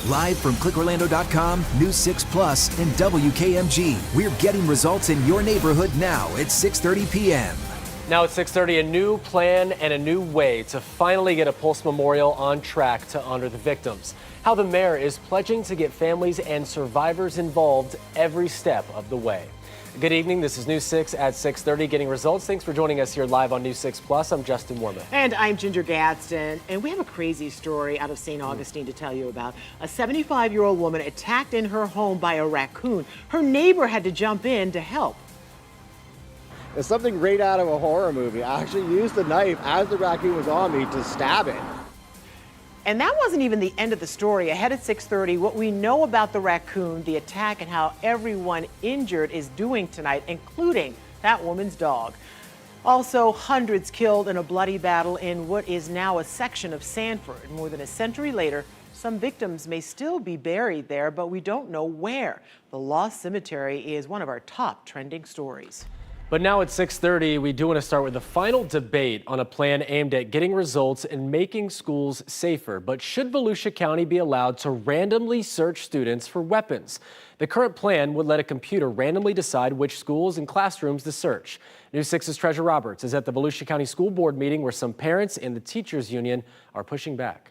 Live from clickorlando.com, News 6 Plus, and WKMG. We're getting results in your neighborhood now at 6:30 p.m. Now at 6:30, a new plan and a new way to finally get a Pulse Memorial on track to honor the victims. How the mayor is pledging to get families and survivors involved every step of the way. Good evening. This is News 6 at 6:30, getting results. Thanks for joining us here live on News 6 Plus. I'm Justin Warman. And I'm Ginger Gadsden. And we have a crazy story out of St. Augustine to tell you about. A 75-year-old woman attacked in her home by a raccoon. Her neighbor had to jump in to help. It's something right out of a horror movie. I actually used the knife as the raccoon was on me to stab it. And that wasn't even the end of the story. Ahead at 6:30, what we know about the raccoon, the attack, and how everyone injured is doing tonight, including that woman's dog. Also, hundreds killed in a bloody battle in what is now a section of Sanford. More than a century later, some victims may still be buried there, but we don't know where. The Lost Cemetery is one of our top trending stories. But now at 6:30, we do want to start with the final debate on a plan aimed at getting results and making schools safer. But should Volusia County be allowed to randomly search students for weapons? The current plan would let a computer randomly decide which schools and classrooms to search. News 6's Treasure Roberts is at the Volusia County School Board meeting where some parents and the teachers union are pushing back.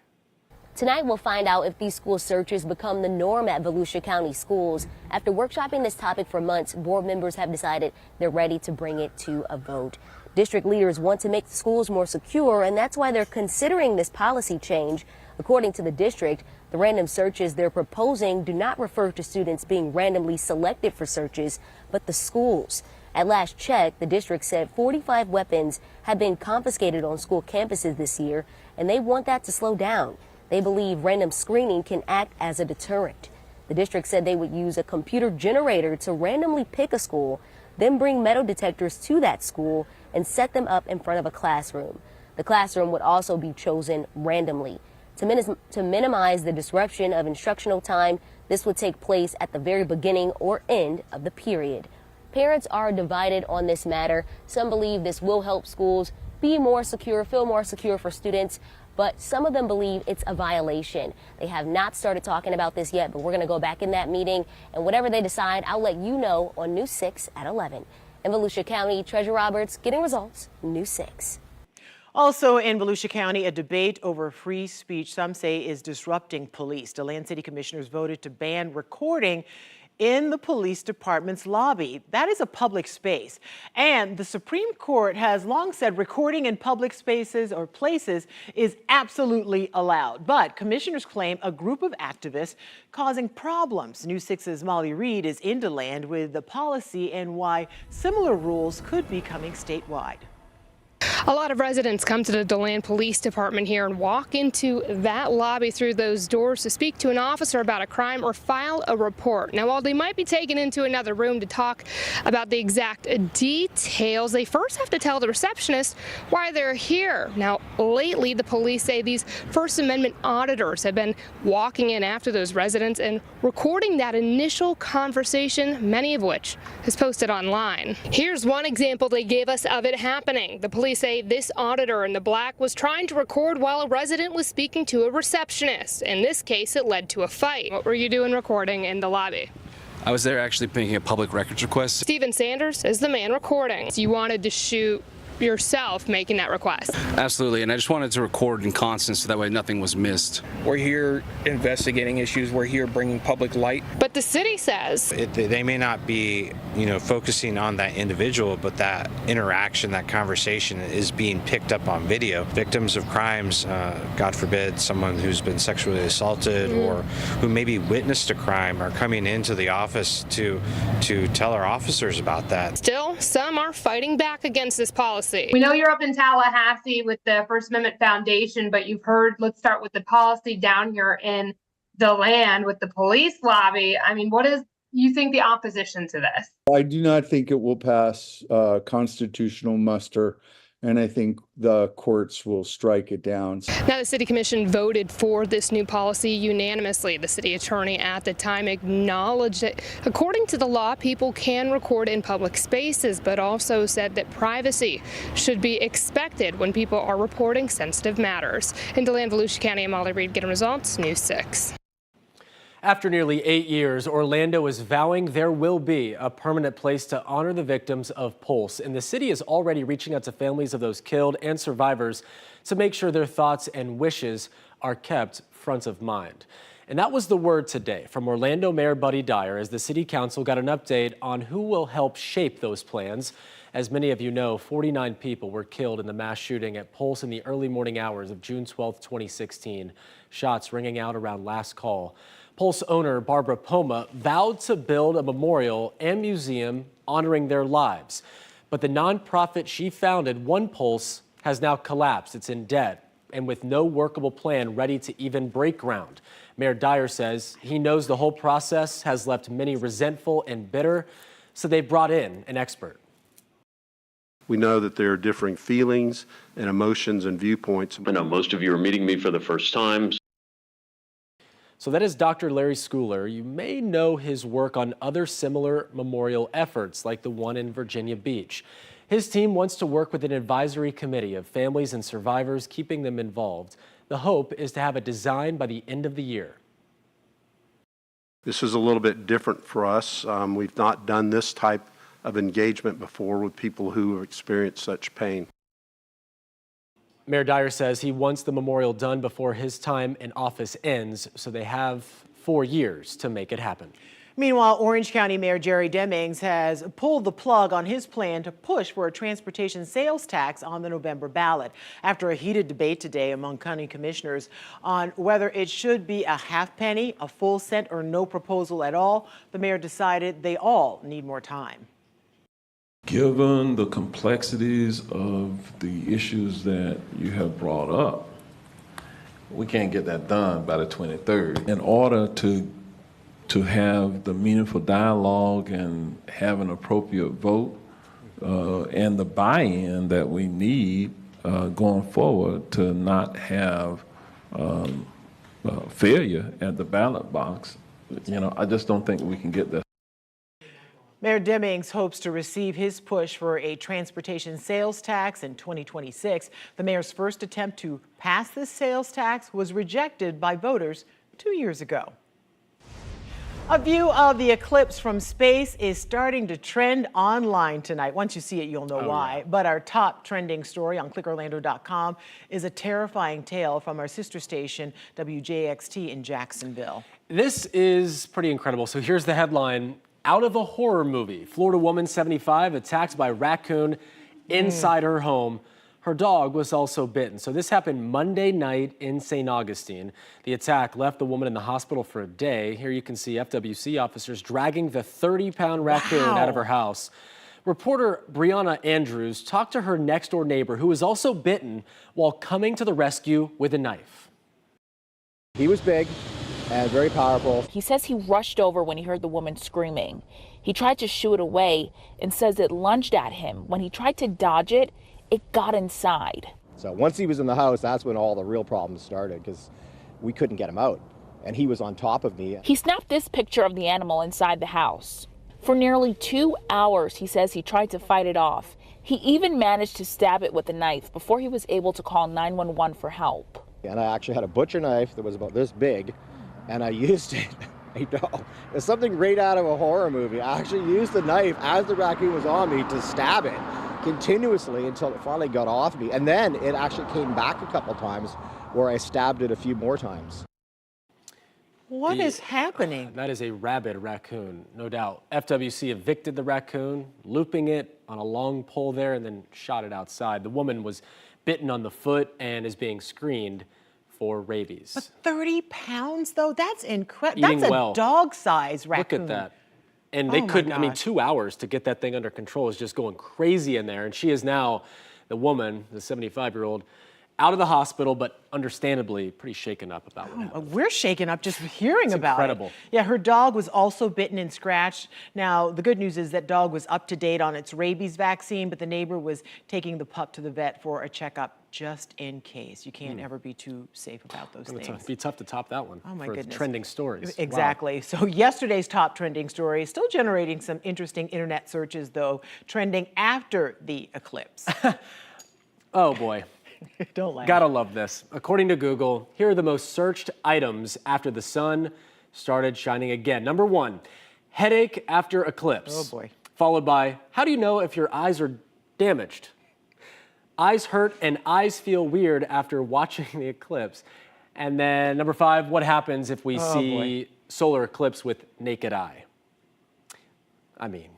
Tonight, we'll find out if these school searches become the norm at Volusia County schools. After workshopping this topic for months, board members have decided they're ready to bring it to a vote. District leaders want to make the schools more secure, and that's why they're considering this policy change. According to the district, the random searches they're proposing do not refer to students being randomly selected for searches, but the schools. At last check, the district said 45 weapons have been confiscated on school campuses this year, and they want that to slow down. They believe random screening can act as a deterrent. The district said they would use a computer generator to randomly pick a school, then bring metal detectors to that school and set them up in front of a classroom. The classroom would also be chosen randomly. To minimize the disruption of instructional time, this would take place at the very beginning or end of the period. Parents are divided on this matter. Some believe this will help schools be more secure, feel more secure for students, but some of them believe it's a violation. They have not started talking about this yet, but we're going to go back in that meeting, and whatever they decide, I'll let you know on News 6 at 11. In Volusia County, Treasure Roberts, getting results, News 6. Also in Volusia County, a debate over free speech some say is disrupting police. DeLand City Commissioners voted to ban recording in the police department's lobby. That is a public space. And the Supreme Court has long said recording in public spaces or places is absolutely allowed. But commissioners claim a group of activists causing problems. News 6's Molly Reed is in DeLand with the policy and why similar rules could be coming statewide. A lot of residents come to the DeLand Police Department here and walk into that lobby through those doors to speak to an officer about a crime or file a report. Now, while they might be taken into another room to talk about the exact details, they first have to tell the receptionist why they're here. Now, lately, the police say these First Amendment auditors have been walking in after those residents and recording that initial conversation, many of which is posted online. Here's one example they gave us of it happening. The police say this auditor in the black was trying to record while a resident was speaking to a receptionist. In this case, it led to a fight. What were you doing recording in the lobby? I was there actually making a public records request. Stephen Sanders is the man recording. So you wanted to shoot yourself making that request? Absolutely, and I just wanted to record in constant so that way nothing was missed. We're here investigating issues. We're here bringing public light. But the city says they may not be, focusing on that individual, but that interaction, that conversation is being picked up on video. Victims of crimes, God forbid, someone who's been sexually assaulted or who maybe witnessed a crime are coming into the office to tell our officers about that. Still, some are fighting back against this policy. We know you're up in Tallahassee with the First Amendment Foundation, but you've heard, let's start with the policy down here in DeLand with the police lobby. I mean, what is you think the opposition to this? I do not think it will pass constitutional muster, and I think the courts will strike it down. Now, the City Commission voted for this new policy unanimously. The city attorney at the time acknowledged that, according to the law, people can record in public spaces, but also said that privacy should be expected when people are reporting sensitive matters. In DeLand, Volusia County, I'm Molly Reed, getting results, News 6. After nearly 8 years, Orlando is vowing there will be a permanent place to honor the victims of Pulse. And the city is already reaching out to families of those killed and survivors to make sure their thoughts and wishes are kept front of mind. And that was the word today from Orlando Mayor Buddy Dyer as the city council got an update on who will help shape those plans. As many of you know, 49 people were killed in the mass shooting at Pulse in the early morning hours of June 12, 2016. Shots ringing out around last call. Pulse owner Barbara Poma vowed to build a memorial and museum honoring their lives. But the nonprofit she founded, One Pulse, has now collapsed. It's in debt and with no workable plan ready to even break ground. Mayor Dyer says he knows the whole process has left many resentful and bitter, so they brought in an expert. We know that there are differing feelings and emotions and viewpoints. I know most of you are meeting me for the first time. So that is Dr. Larry Schooler. You may know his work on other similar memorial efforts like the one in Virginia Beach. His team wants to work with an advisory committee of families and survivors, keeping them involved. The hope is to have a design by the end of the year. This is a little bit different for us. We've not done this type of engagement before with people who have experienced such pain. Mayor Dyer says he wants the memorial done before his time in office ends, so they have 4 years to make it happen. Meanwhile, Orange County Mayor Jerry Demings has pulled the plug on his plan to push for a transportation sales tax on the November ballot. After a heated debate today among county commissioners on whether it should be a half penny, a full cent, or no proposal at all, the mayor decided they all need more time. Given the complexities of the issues that you have brought up, we can't get that done by the 23rd. In order to have the meaningful dialogue and have an appropriate vote and the buy-in that we need going forward to not have failure at the ballot box, I just don't think we can get that. Mayor Demings hopes to receive his push for a transportation sales tax in 2026. The mayor's first attempt to pass this sales tax was rejected by voters 2 years ago. A view of the eclipse from space is starting to trend online tonight. Once you see it, you'll know why. Yeah. But our top trending story on clickorlando.com is a terrifying tale from our sister station, WJXT in Jacksonville. This is pretty incredible. So here's the headline. Out of a horror movie, Florida woman 75 attacked by raccoon inside her home. Her dog was also bitten. So this happened Monday night in St. Augustine. The attack left the woman in the hospital for a day. Here you can see FWC officers dragging the 30-pound raccoon out of her house. Reporter Brianna Andrews talked to her next-door neighbor who was also bitten while coming to the rescue with a knife. He was big and very powerful. He says he rushed over when he heard the woman screaming. He tried to shoo it away and says it lunged at him. When he tried to dodge it, it got inside. So once he was in the house, that's when all the real problems started because we couldn't get him out and he was on top of me. He snapped this picture of the animal inside the house. For nearly 2 hours, he says he tried to fight it off. He even managed to stab it with a knife before he was able to call 911 for help. And I actually had a butcher knife that was about this big and I used it. I know. It's something right out of a horror movie. I actually used the knife as the raccoon was on me to stab it continuously until it finally got off me. And then it actually came back a couple times where I stabbed it a few more times. What is happening? That is a rabid raccoon, no doubt. FWC evicted the raccoon, looping it on a long pole there and then shot it outside. The woman was bitten on the foot and is being screened for rabies. But 30 pounds though, that's incredible. That's a dog-sized raccoon. Look at that. And they couldn't, 2 hours to get that thing under control is just going crazy in there. And she is now, the woman, the 75-year-old, out of the hospital, but understandably pretty shaken up about what happened. We're shaken up just hearing about incredible. It. Yeah, her dog was also bitten and scratched. Now, the good news is that dog was up to date on its rabies vaccine, but the neighbor was taking the pup to the vet for a checkup just in case. You can't ever be too safe about those things. It'd be tough to top that one. Oh my for goodness. Trending stories. Exactly. Wow. So yesterday's top trending story is still generating some interesting internet searches though, trending after the eclipse. Oh boy. Don't laugh. Gotta love this. According to Google, here are the most searched items after the sun started shining again. Number 1, headache after eclipse. Oh boy. Followed by, how do you know if your eyes are damaged? Eyes hurt and eyes feel weird after watching the eclipse. And then number 5, what happens if we see solar eclipse with naked eye? I mean,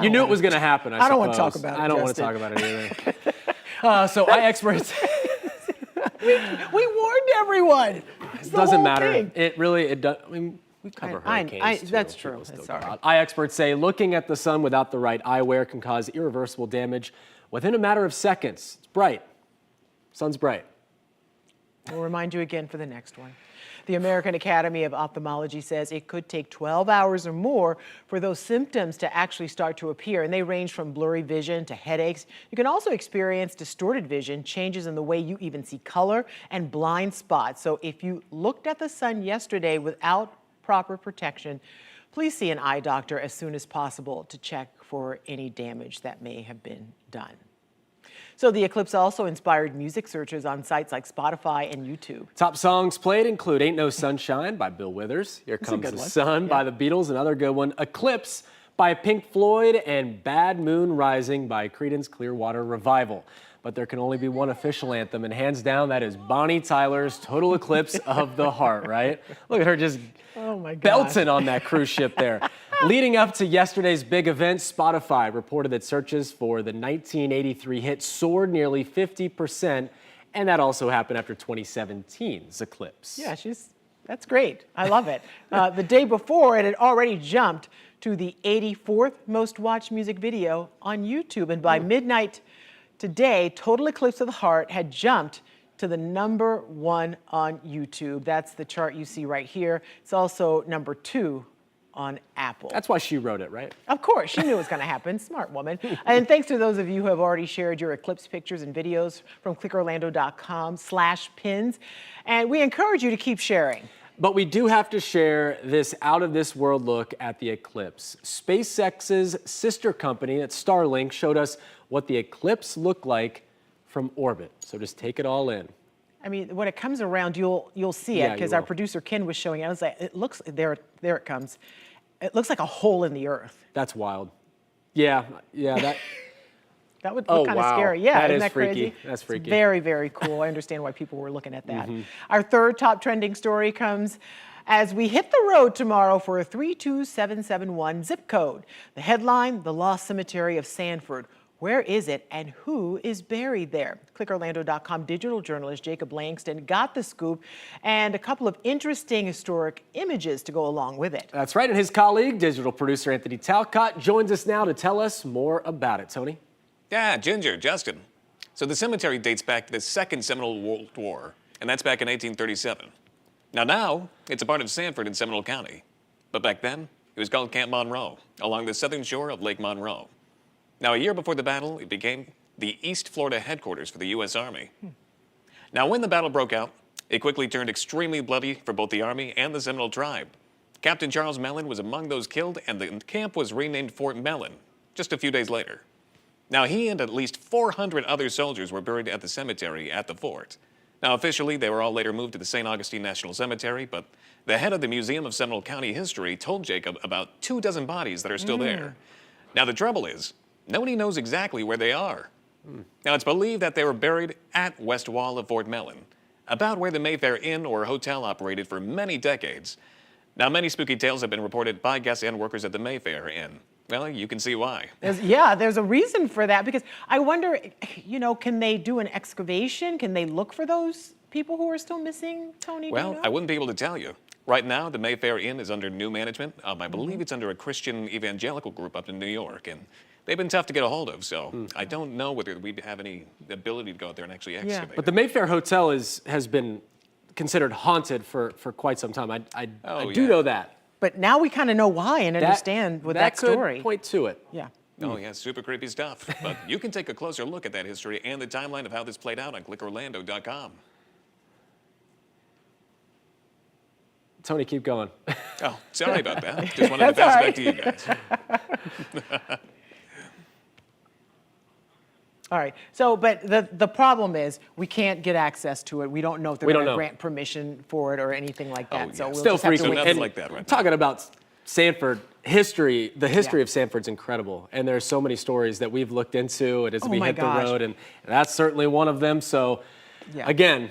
you knew it was going to happen, I don't want to talk about it, I don't want to talk about it either. So eye experts... we warned everyone. It doesn't matter. It does. I mean, we cover hurricanes too. That's true. Sorry. Eye experts say looking at the sun without the right eyewear can cause irreversible damage within a matter of seconds. It's bright. Sun's bright. We'll remind you again for the next one. The American Academy of Ophthalmology says it could take 12 hours or more for those symptoms to actually start to appear, and they range from blurry vision to headaches. You can also experience distorted vision, changes in the way you even see color, and blind spots. So if you looked at the sun yesterday without proper protection, please see an eye doctor as soon as possible to check for any damage that may have been done. So the eclipse also inspired music searches on sites like Spotify and YouTube. Top songs played include Ain't No Sunshine by Bill Withers, Here Comes the Sun by the Beatles, another good one, Eclipse by Pink Floyd, and Bad Moon Rising by Creedence Clearwater Revival. But there can only be one official anthem, and hands down, that is Bonnie Tyler's Total Eclipse of the Heart, right? Look at her just belting on that cruise ship there. Leading up to yesterday's big event, Spotify reported that searches for the 1983 hit soared nearly 50%, and that also happened after 2017's Eclipse. Yeah, that's great. I love it. The day before, it had already jumped to the 84th most watched music video on YouTube, and by midnight today, Total Eclipse of the Heart had jumped to the number 1 on YouTube. That's the chart you see right here. It's also number 2 on Apple. That's why she wrote it, right? Of course, she knew it was going to happen. Smart woman. And thanks to those of you who have already shared your eclipse pictures and videos from clickorlando.com/pins. And we encourage you to keep sharing. But we do have to share this out-of-this-world look at the eclipse. SpaceX's sister company, that's Starlink, showed us what the eclipse looked like from orbit. So just take it all in. I mean, when it comes around, you'll see it, because our producer Ken was showing it. I was like, it looks, there it comes. It looks like a hole in the earth. That's wild. Yeah, that. That would look kind of scary. Yeah, that isn't is that freaky. crazy? That's freaky. It's very, very cool. I understand why people were looking at that. Our third top trending story comes as we hit the road tomorrow for a 32771 zip code. The headline, The Lost Cemetery of Sanford. Where is it and who is buried there? ClickOrlando.com digital journalist Jacob Langston got the scoop and a couple of interesting historic images to go along with it. That's right, and his colleague, digital producer Anthony Talcott, joins us now to tell us more about it. Tony? Yeah, Ginger, Justin. So the cemetery dates back to the Second Seminole World War, and that's back in 1837. Now, it's a part of Sanford in Seminole County. But back then, it was called Camp Monroe, along the southern shore of Lake Monroe. Now, a year before the battle, it became the East Florida headquarters for the U.S. Army. Now, when the battle broke out, it quickly turned extremely bloody for both the Army and the Seminole tribe. Captain Charles Mellon was among those killed, and the camp was renamed Fort Mellon just a few days later. Now, he and at least 400 other soldiers were buried at the cemetery at the fort. Now, officially, they were all later moved to the St. Augustine National Cemetery, but the head of the Museum of Seminole County History told Jacob about 24 bodies that are still there. Now, the trouble is, nobody knows exactly where they are. Now, it's believed that they were buried at West Wall of Fort Mellon, about where the Mayfair Inn or hotel operated for many decades. Now, many spooky tales have been reported by guests and workers at the Mayfair Inn. Well, you can see why. There's a reason for that, because I wonder, can they do an excavation? Can they look for those people who are still missing, Tony? Well, I wouldn't be able to tell you. Right now, the Mayfair Inn is under new management. I believe it's under a Christian evangelical group up in New York, and they've been tough to get a hold of, so I don't know whether we'd have any ability to go out there and actually excavate. But the Mayfair Hotel has been considered haunted for quite some time. I do know that. But now we kind of know why and understand with that story. Could point to it. Yeah. Oh, yeah, super creepy stuff. But you can take a closer look at that history and the timeline of how this played out on ClickOrlando.com. Tony, keep going. Oh, sorry about that. Just wanted to pass it back to you guys. All right. So, but the problem is we can't get access to it. We don't know if they're going to grant permission for it or anything like that. So we'll Still just have to freaky. wait. And like that right talking about Sanford history, the history of Sanford's incredible. And there's so many stories that we've looked into and as we hit the road, and that's certainly one of them. So again,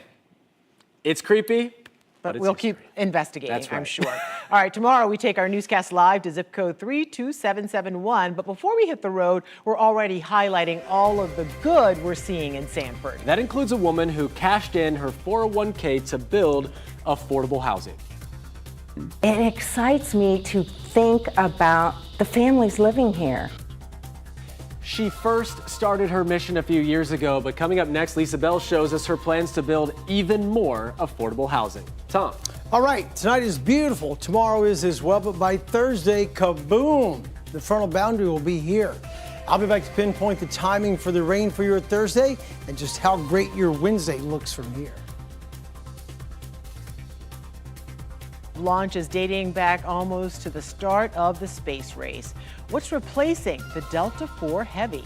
it's creepy. But we'll keep investigating, That's right. I'm sure. All right, tomorrow we take our newscast live to zip code 32771. But before we hit the road, we're already highlighting all of the good we're seeing in Sanford. That includes a woman who cashed in her 401k to build affordable housing. It excites me to think about the families living here. She first started her mission a few years ago, but coming up next, Lisa Bell shows us her plans to build even more affordable housing. Tom. All right, tonight is beautiful. Tomorrow is as well, but by Thursday, kaboom! The frontal boundary will be here. I'll be back to pinpoint the timing for the rain for your Thursday and just how great your Wednesday looks from here. Launches dating back almost to the start of the space race. What's replacing the Delta IV Heavy?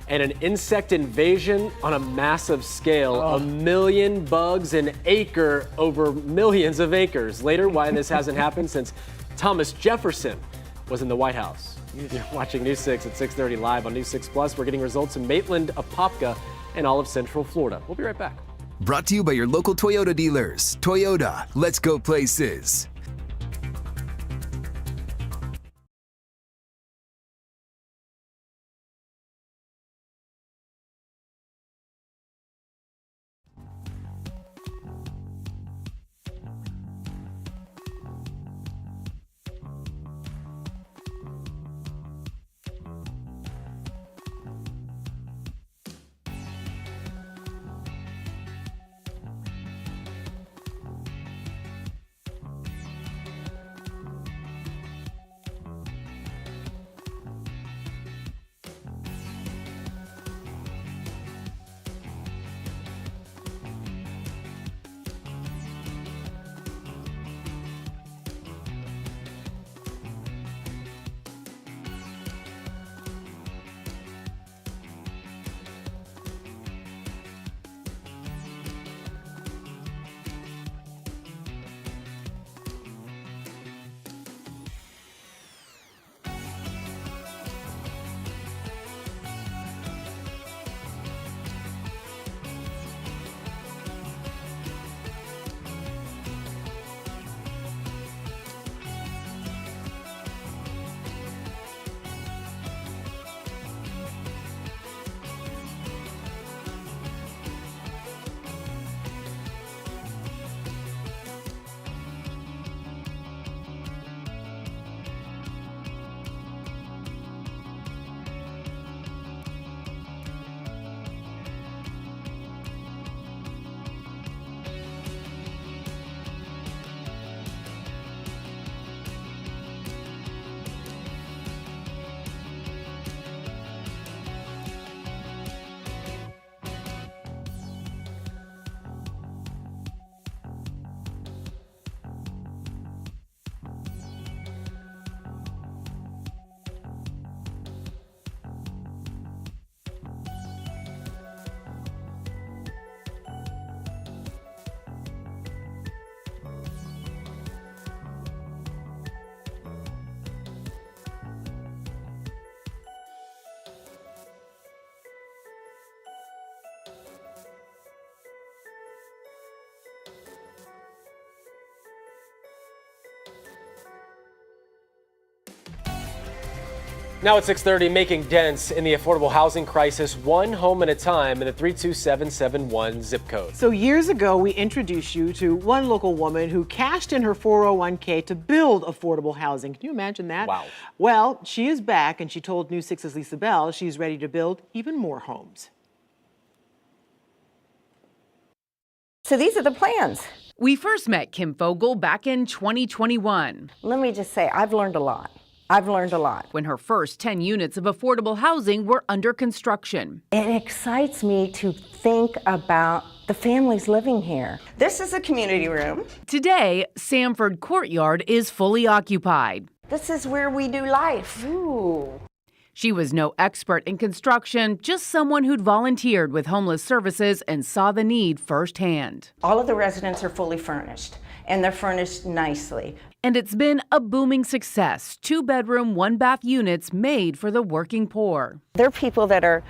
And an insect invasion on a massive scale. 1 million bugs an acre over millions of acres. Later, why this hasn't happened since Thomas Jefferson was in the White House. You're watching News 6 at 6:30 live on News 6 Plus. We're getting results in Maitland, Apopka, and all of Central Florida. We'll be right back. Brought to you by your local Toyota dealers. Toyota, let's go places. Now at 6:30, making dents in the affordable housing crisis, one home at a time in the 32771 zip code. So years ago, we introduced you to one local woman who cashed in her 401k to build affordable housing. Can you imagine that? Wow. Well, she is back, and she told News 6's Lisa Bell she's ready to build even more homes. So these are the plans. We first met Kim Fogel back in 2021. Let me just say, I've learned a lot. I've learned a lot. When her first 10 units of affordable housing were under construction. It excites me to think about the families living here. This is a community room. Today, Sanford Courtyard is fully occupied. This is where we do life. Ooh. She was no expert in construction, just someone who'd volunteered with homeless services and saw the need firsthand. All of the residents are fully furnished, and they're furnished nicely. And it's been a booming success. 2-bedroom, 1-bath units made for the working poor. There are people that are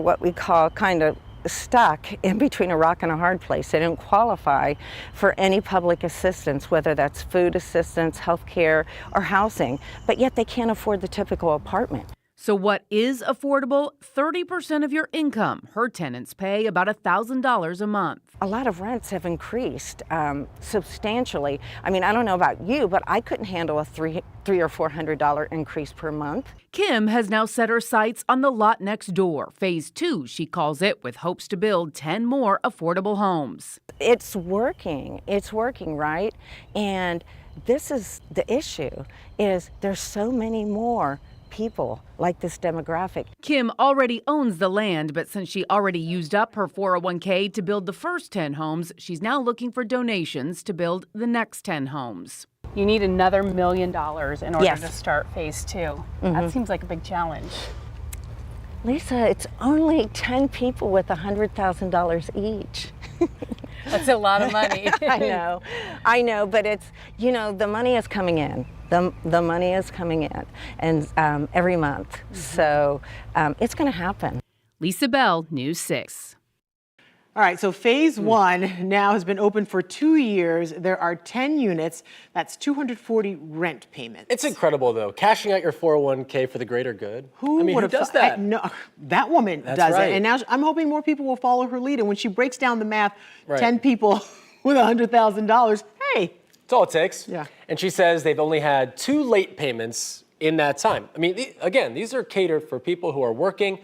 what we call kind of stuck in between a rock and a hard place. They don't qualify for any public assistance, whether that's food assistance, health care, or housing, but yet they can't afford the typical apartment. So what is affordable? 30% of your income. Her tenants pay about $1,000 a month. A lot of rents have increased substantially. I mean, I don't know about you, but I couldn't handle a $300 or $400 increase per month. Kim has now set her sights on the lot next door. Phase 2, she calls it, with hopes to build 10 more affordable homes. It's working, right? And this is the issue, is there's so many more people like this demographic. Kim already owns the land, but since she already used up her 401k to build the first 10 homes, she's now looking for donations to build the next 10 homes. You need another $1 million in order Yes. to start phase 2. That seems like a big challenge. Lisa, it's only 10 people with $100,000 each. That's a lot of money. I know, but it's, you know, the money is coming in. The money is coming in, and every month. So it's going to happen. Lisa Bell, News 6. All right, so phase 1 now has been open for 2 years. There are 10 units. That's 240 rent payments. It's incredible, though. Cashing out your 401k for the greater good. Who does that? No, that woman does right. it. And now I'm hoping more people will follow her lead. And when she breaks down the math, Right. 10 people with $100,000, hey. That's all it takes. Yeah. And she says they've only had 2 late payments in that time. I mean, again, these are catered for people who are working,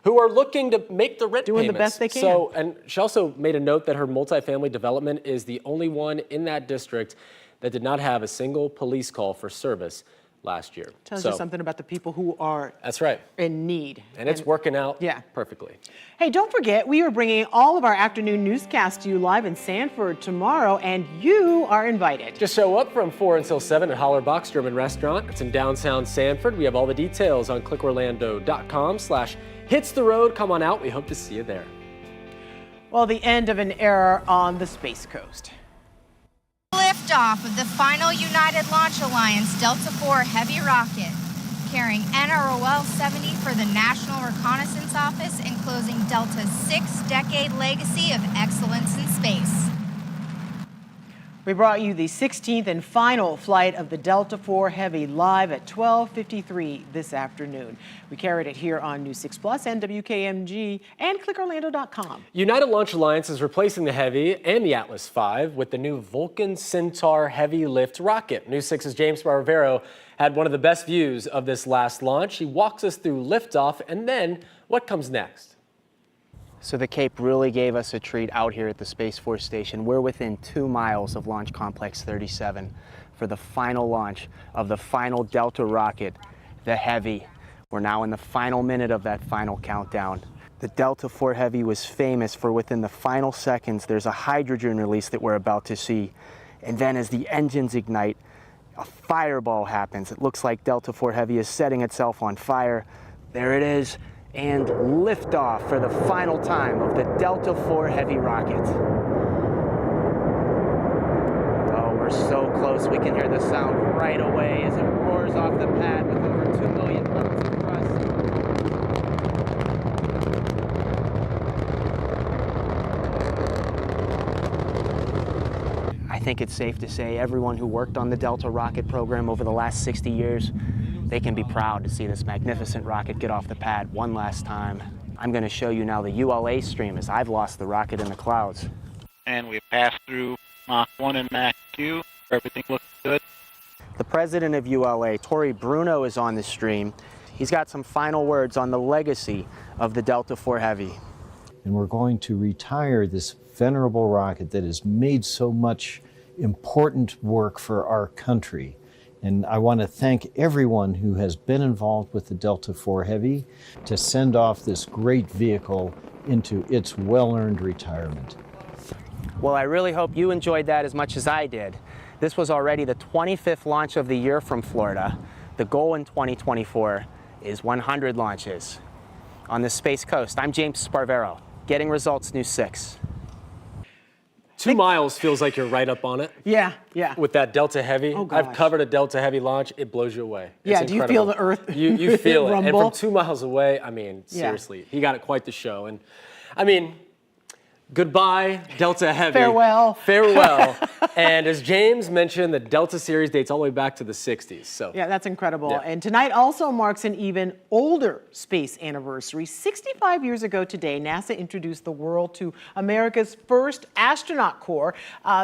who are looking to make the rent Doing the payments. best they can. So, and she also made a note that her multifamily development is the only one in that district that did not have a single police call for service last year. Tells you something about the people who are That's right. in need. And it's working out perfectly. Hey, don't forget, we are bringing all of our afternoon newscasts to you live in Sanford tomorrow, and you are invited. Just show up from 4 until 7 at Hollerbox German Restaurant. It's in downtown Sanford. We have all the details on clickorlando.com/hitstheroad. Come on out. We hope to see you there. Well, the end of an era on the Space Coast. Liftoff of the final United Launch Alliance Delta IV Heavy rocket, carrying NROL-70 for the National Reconnaissance Office and closing Delta's 6-decade legacy of excellence in space. We brought you the 16th and final flight of the Delta IV Heavy live at 12:53 this afternoon. We carried it here on News 6 Plus and WKMG and clickorlando.com. United Launch Alliance is replacing the Heavy and the Atlas V with the new Vulcan Centaur heavy lift rocket. News 6's James Sparvero had one of the best views of this last launch. He walks us through liftoff and then what comes next. So the Cape really gave us a treat out here at the Space Force Station. We're within 2 miles of Launch Complex 37 for the final launch of the final Delta rocket, the Heavy. We're now in the final minute of that final countdown. The Delta IV Heavy was famous for within the final seconds, there's a hydrogen release that we're about to see. And then as the engines ignite, a fireball happens. It looks like Delta IV Heavy is setting itself on fire. There it is. And liftoff for the final time of the Delta IV Heavy rocket. Oh, we're so close. We can hear the sound right away as it roars off the pad with over 2 million pounds of thrust. I think it's safe to say everyone who worked on the Delta rocket program over the last 60 years, they can be proud to see this magnificent rocket get off the pad one last time. I'm going to show you now the ULA stream as I've lost the rocket in the clouds. And we passed through Mach 1 and Mach 2. Everything looks good. The president of ULA, Tory Bruno, is on the stream. He's got some final words on the legacy of the Delta IV Heavy. And we're going to retire this venerable rocket that has made so much important work for our country. And I want to thank everyone who has been involved with the Delta IV Heavy to send off this great vehicle into its well-earned retirement. Well, I really hope you enjoyed that as much as I did. This was already the 25th launch of the year from Florida. The goal in 2024 is 100 launches. On the Space Coast, I'm James Sparvero, Getting Results, News 6. 2 miles feels like you're right up on it. Yeah, yeah. With that Delta Heavy. Oh, I've gosh. covered a Delta Heavy launch. It blows you away. Yeah, It's do you feel the incredible. earth You feel it. And rumble? from 2 miles away, I mean, seriously, he got it quite the show. And I mean, goodbye, Delta Heavy. Farewell. Farewell. And as James mentioned, the Delta series dates all the way back to the 60s. So Yeah, that's incredible. Yeah. And tonight also marks an even older space anniversary. 65 years ago today, NASA introduced the world to America's first astronaut corps.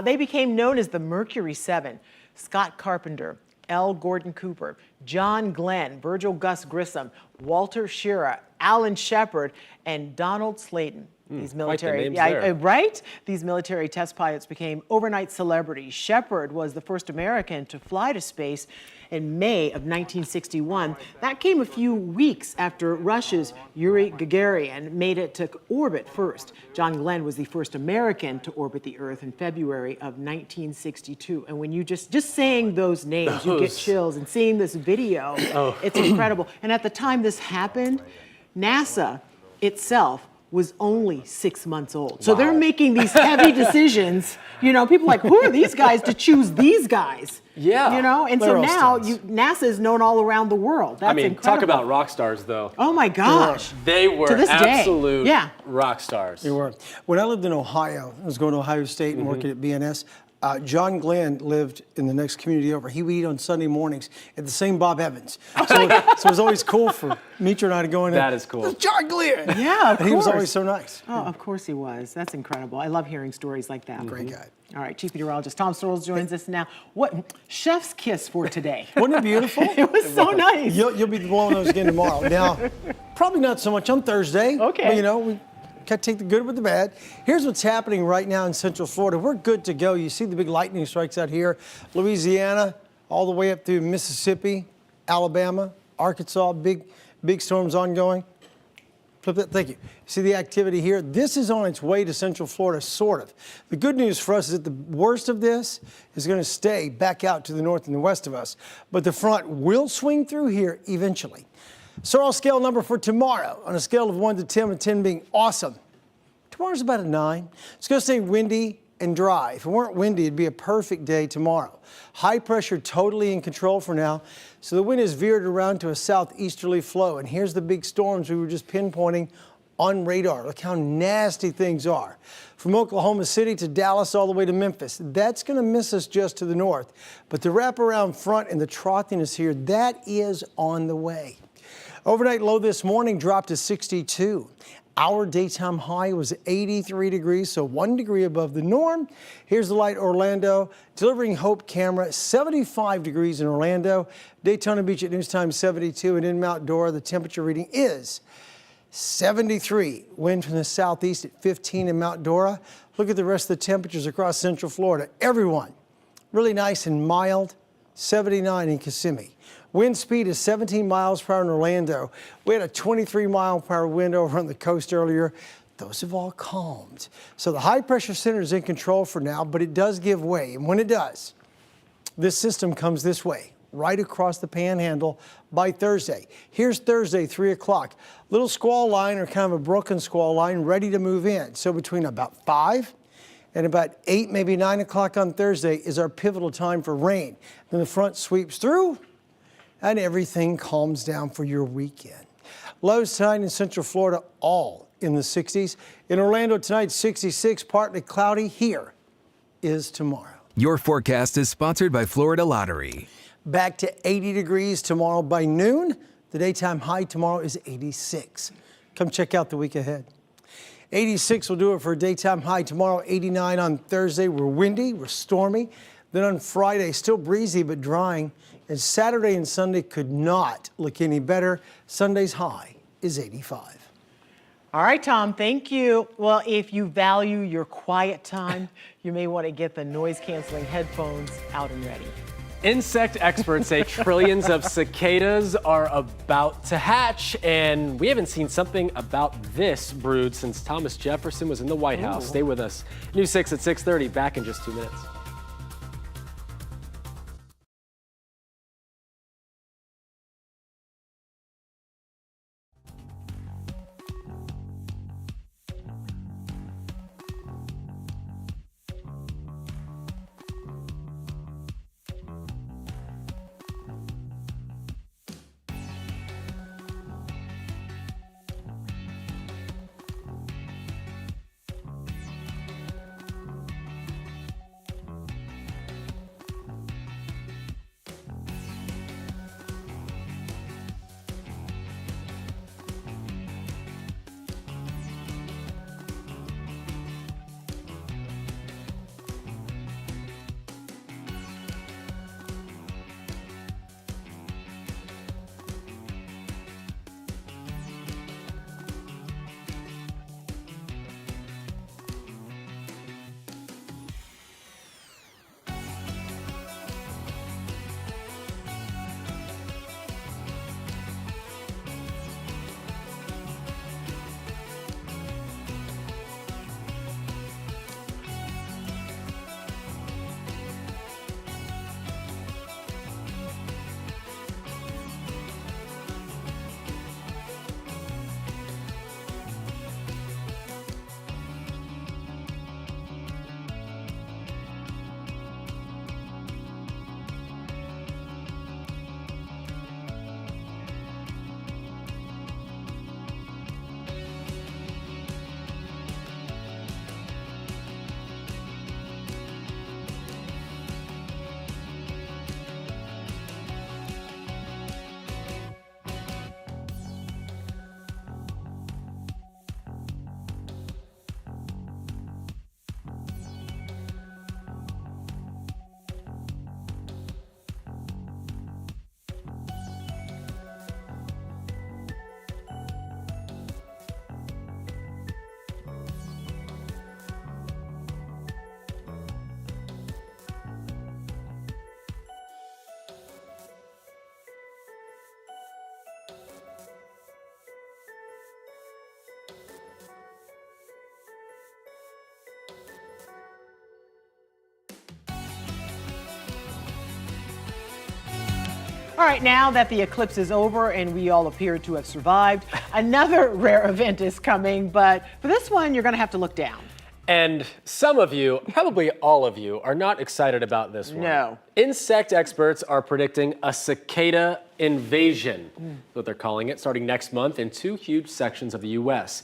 They became known as the Mercury 7. Scott Carpenter, L. Gordon Cooper, John Glenn, Virgil Gus Grissom, Walter Schirra, Alan Shepard, and Donald Slayton. These military, quite the names there. right? These military test pilots became overnight celebrities. Shepard was the first American to fly to space in May of 1961. That came a few weeks after Russia's Yuri Gagarin made it to orbit first. John Glenn was the first American to orbit the Earth in February of 1962. And when you just saying those names, you get chills. And seeing this video, it's incredible. And at the time this happened, NASA itself was only 6 months old. So they're making these heavy decisions. You know, people are like, who are these guys to choose these guys? Yeah. You know, and so now NASA is known all around the world. That's incredible. Talk about rock stars, though. Oh my gosh. They were To this day. absolute rock stars. They were. When I lived in Ohio, I was going to Ohio State and working at BNS. John Glenn lived in the next community over. He would eat on Sunday mornings at the same Bob Evans. So it was always cool for Mitra and I to go in there. That is cool. John Glenn. Yeah, of course. And he was always so nice. Oh, of course he was. That's incredible. I love hearing stories like that. Great guy. All right, Chief Meteorologist Tom Sorrells joins us now. What chef's kiss for today? Wasn't it beautiful? It was so nice. You'll be blowing those again tomorrow. Now, probably not so much on Thursday. Okay. But, you know, we got to take the good with the bad. Here's what's happening right now in Central Florida. We're good to go. You see the big lightning strikes out here. Louisiana, all the way up through Mississippi, Alabama, Arkansas, big storms ongoing. Flip that, thank you. See the activity here? This is on its way to Central Florida, sort of. The good news for us is that the worst of this is going to stay back out to the north and the west of us. But the front will swing through here eventually. Sorrel scale number for tomorrow on a scale of 1 to 10, with 10 being awesome. Tomorrow's about a 9. It's going to stay windy and dry. If it weren't windy, it'd be a perfect day tomorrow. High pressure totally in control for now. So the wind is veered around to a southeasterly flow. And here's the big storms we were just pinpointing on radar. Look how nasty things are. From Oklahoma City to Dallas all the way to Memphis. That's going to miss us just to the north. But the wraparound front and the trothiness here, that is on the way. Overnight low this morning dropped to 62. Our daytime high was 83 degrees, so 1 degree above the norm. Here's the light Orlando, delivering Hope camera, 75 degrees in Orlando. Daytona Beach at news time 72, and in Mount Dora the temperature reading is 73. Wind from the southeast at 15 in Mount Dora. Look at the rest of the temperatures across Central Florida. Everyone, really nice and mild, 79 in Kissimmee. Wind speed is 17 miles per hour in Orlando. We had a 23 mile per hour wind over on the coast earlier. Those have all calmed. So the high pressure center is in control for now, but it does give way. And when it does, this system comes this way, right across the panhandle by Thursday. Here's Thursday, 3 o'clock. Little squall line, or kind of a broken squall line, ready to move in. So between about 5 and about 8, maybe 9 o'clock on Thursday is our pivotal time for rain. Then the front sweeps through, and everything calms down for your weekend. Lows tonight in Central Florida, all in the 60s. In Orlando tonight, 66, partly cloudy. Here is tomorrow. Your forecast is sponsored by Florida Lottery. Back to 80 degrees tomorrow by noon. The daytime high tomorrow is 86. Come check out the week ahead. 86 will do it for a daytime high tomorrow. 89 on Thursday. We're windy, we're stormy. Then on Friday, still breezy but drying. And Saturday and Sunday could not look any better. Sunday's high is 85. All right, Tom, thank you. Well, if you value your quiet time, you may want to get the noise-canceling headphones out and ready. Insect experts say trillions of cicadas are about to hatch, and we haven't seen something about this brood since Thomas Jefferson was in the White House. Stay with us. News 6 at 6:30, back in just 2 minutes. All right, now that the eclipse is over and we all appear to have survived, another rare event is coming, but for this one, you're going to have to look down. And some of you, probably all of you, are not excited about this one. No. Insect experts are predicting a cicada invasion, what they're calling it, starting next month in 2 huge sections of the U.S.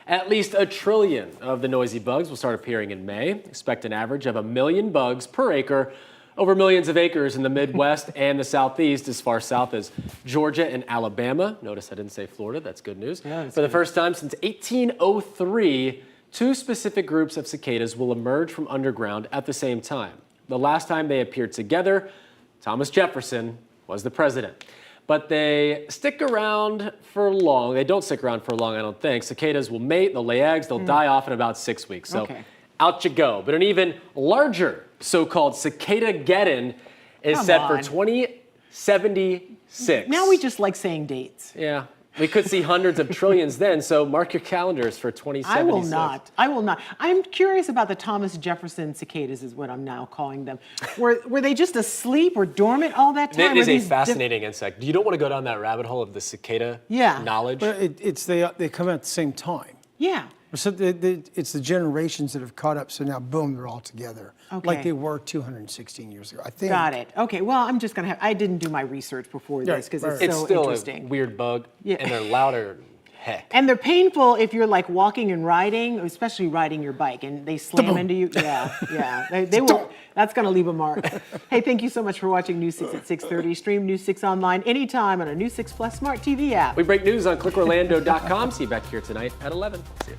At least 1 trillion of the noisy bugs will start appearing in May. Expect an average of 1 million bugs per acre over millions of acres in the Midwest and the Southeast, as far south as Georgia and Alabama. Notice I didn't say Florida. That's good news. Yeah, For the first time since 1803, 2 specific groups of cicadas will emerge from underground at the same time. The last time they appeared together, Thomas Jefferson was the president. But they stick around for long. They don't stick around for long, I don't think. Cicadas will mate, they'll lay eggs, they'll die off in about 6 weeks. So out you go. But an even larger so-called cicada-geddon is set for 2076. Now we just like saying dates. Yeah. We could see hundreds of trillions then, so mark your calendars for 2076. I will not. I will not. I'm curious about the Thomas Jefferson cicadas is what I'm now calling them. Were they just asleep or dormant all that time? It is a fascinating insect. You don't want to go down that rabbit hole of the cicada knowledge. But they come out at the same time. Yeah. So it's the generations that have caught up, so now boom, they're all together. Okay. Like they were 216 years ago, I think. Got it. Okay, well, I'm just going to I didn't do my research before this because it's so still interesting. A weird bug, and they're louder than heck. And they're painful if you're like walking and riding, especially riding your bike, and they slam into you. Yeah. They will. That's going to leave a mark. Hey, thank you so much for watching News 6 at 6:30. Stream News 6 online anytime on a News 6 Plus Smart TV app. We break news on clickorlando.com. See you back here tonight at 11. See you.